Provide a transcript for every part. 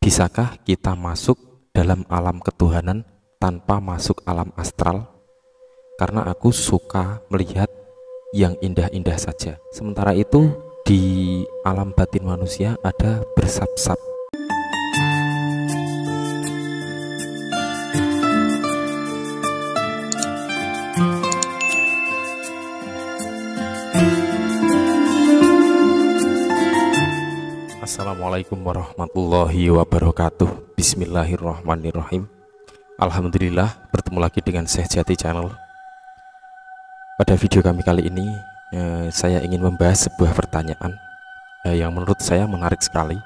Bisakah kita masuk dalam alam ketuhanan tanpa masuk alam astral? Karena aku suka melihat yang indah-indah saja. Sementara itu di alam batin manusia ada bersab-sab. Assalamualaikum warahmatullahi wabarakatuh. Bismillahirrahmanirrahim. Alhamdulillah, bertemu lagi dengan Syekh Jati Channel. Pada video kami kali ini saya ingin membahas sebuah pertanyaan yang menurut saya menarik sekali.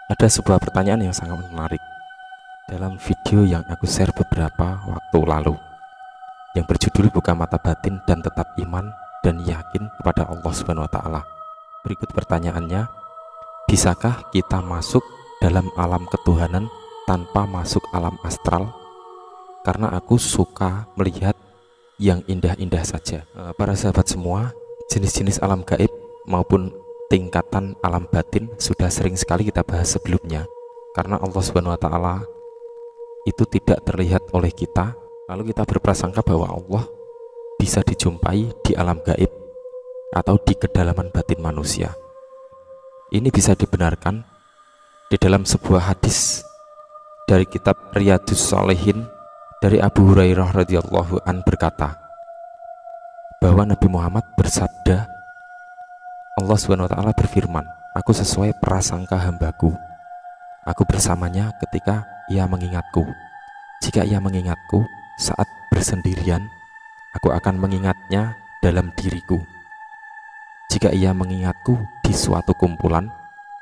Ada sebuah pertanyaan yang sangat menarik dalam video yang aku share beberapa waktu lalu, yang berjudul Buka Mata Batin dan Tetap Iman dan Yakin kepada Allah Subhanahu wa Ta'ala. Berikut pertanyaannya: bisakah kita masuk dalam alam ketuhanan tanpa masuk alam astral? Karena aku suka melihat yang indah-indah saja. Para sahabat semua, jenis-jenis alam gaib maupun tingkatan alam batin sudah sering sekali kita bahas sebelumnya. Karena Allah Subhanahu wa Ta'ala itu tidak terlihat oleh kita, lalu kita berprasangka bahwa Allah bisa dijumpai di alam gaib atau di kedalaman batin manusia. Ini bisa dibenarkan di dalam sebuah hadis dari kitab Riyadhus Shalihin dari Abu Hurairah radhiyallahu an berkata bahwa Nabi Muhammad bersabda, Allah Subhanahu wa Ta'ala berfirman, aku sesuai prasangka hambaku, aku bersamanya ketika ia mengingatku. Jika ia mengingatku saat bersendirian, aku akan mengingatnya dalam diriku. Jika ia mengingatku di suatu kumpulan,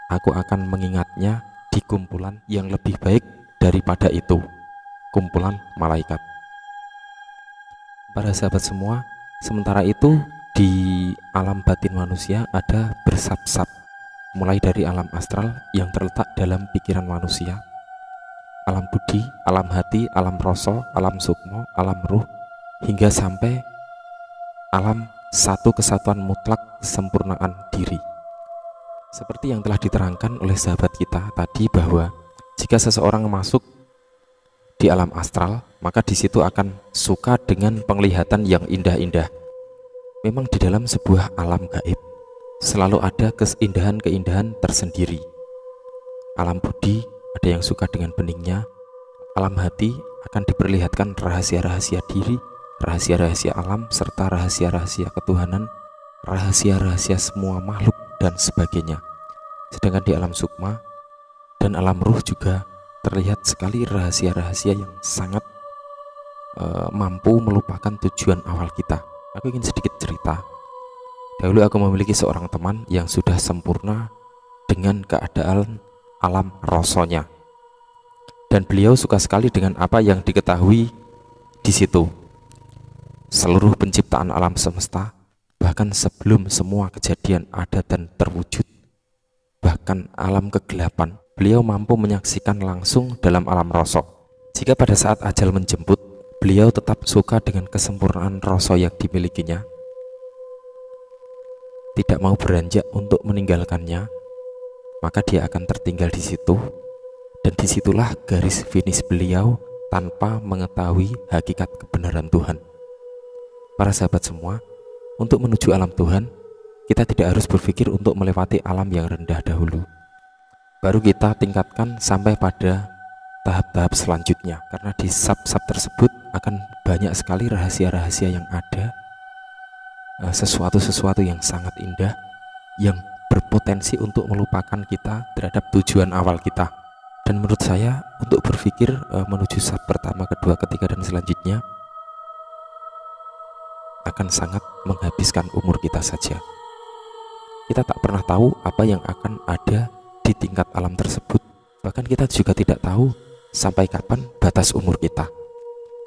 aku akan mengingatnya di kumpulan yang lebih baik daripada itu, kumpulan malaikat. Para sahabat semua, sementara itu di alam batin manusia ada bersab-sab, mulai dari alam astral yang terletak dalam pikiran manusia, alam budi, alam hati, alam rasa, alam sukma, alam ruh, hingga sampai alam satu kesatuan mutlak kesempurnaan diri. Seperti yang telah diterangkan oleh sahabat kita tadi, bahwa jika seseorang masuk di alam astral, maka di situ akan suka dengan penglihatan yang indah-indah. Memang di dalam sebuah alam gaib selalu ada keindahan-keindahan tersendiri. Alam budi ada yang suka dengan beningnya, alam hati akan diperlihatkan rahasia-rahasia diri, rahasia-rahasia alam, serta rahasia-rahasia ketuhanan, rahasia-rahasia semua makhluk, dan sebagainya. Sedangkan di alam sukma dan alam ruh juga terlihat sekali rahasia-rahasia yang sangat mampu melupakan tujuan awal kita. Aku ingin sedikit cerita. Dahulu aku memiliki seorang teman yang sudah sempurna dengan keadaan alam rasanya, dan beliau suka sekali dengan apa yang diketahui di situ. Seluruh penciptaan alam semesta, bahkan sebelum semua kejadian ada dan terwujud, bahkan alam kegelapan, beliau mampu menyaksikan langsung dalam alam rasa. Jika pada saat ajal menjemput, beliau tetap suka dengan kesempurnaan rasa yang dimilikinya, tidak mau beranjak untuk meninggalkannya, maka dia akan tertinggal di situ, dan disitulah garis finish beliau tanpa mengetahui hakikat kebenaran Tuhan. Para sahabat semua, untuk menuju alam Tuhan, kita tidak harus berpikir untuk melewati alam yang rendah dahulu, baru kita tingkatkan sampai pada tahap-tahap selanjutnya. Karena di sab-sab tersebut akan banyak sekali rahasia-rahasia yang ada, sesuatu-sesuatu yang sangat indah, yang berpotensi untuk melupakan kita terhadap tujuan awal kita. Dan menurut saya, untuk berpikir menuju sab pertama, kedua, ketiga, dan selanjutnya akan sangat menghabiskan umur kita saja. Kita tak pernah tahu apa yang akan ada di tingkat alam tersebut. Bahkan kita juga tidak tahu sampai kapan batas umur kita.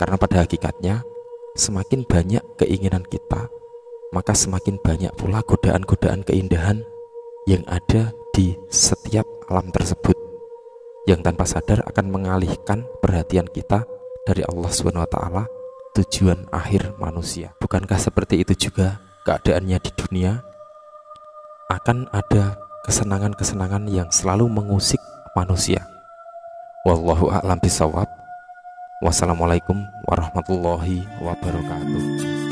Karena pada hakikatnya, semakin banyak keinginan kita, maka semakin banyak pula godaan-godaan keindahan yang ada di setiap alam tersebut, yang tanpa sadar akan mengalihkan perhatian kita dari Allah Subhanahu wa Ta'ala, tujuan akhir manusia. Bukankah seperti itu juga keadaannya di dunia? Akan ada kesenangan-kesenangan yang selalu mengusik manusia. Wallahu a'lam bishawab. Wassalamualaikum warahmatullahi wabarakatuh.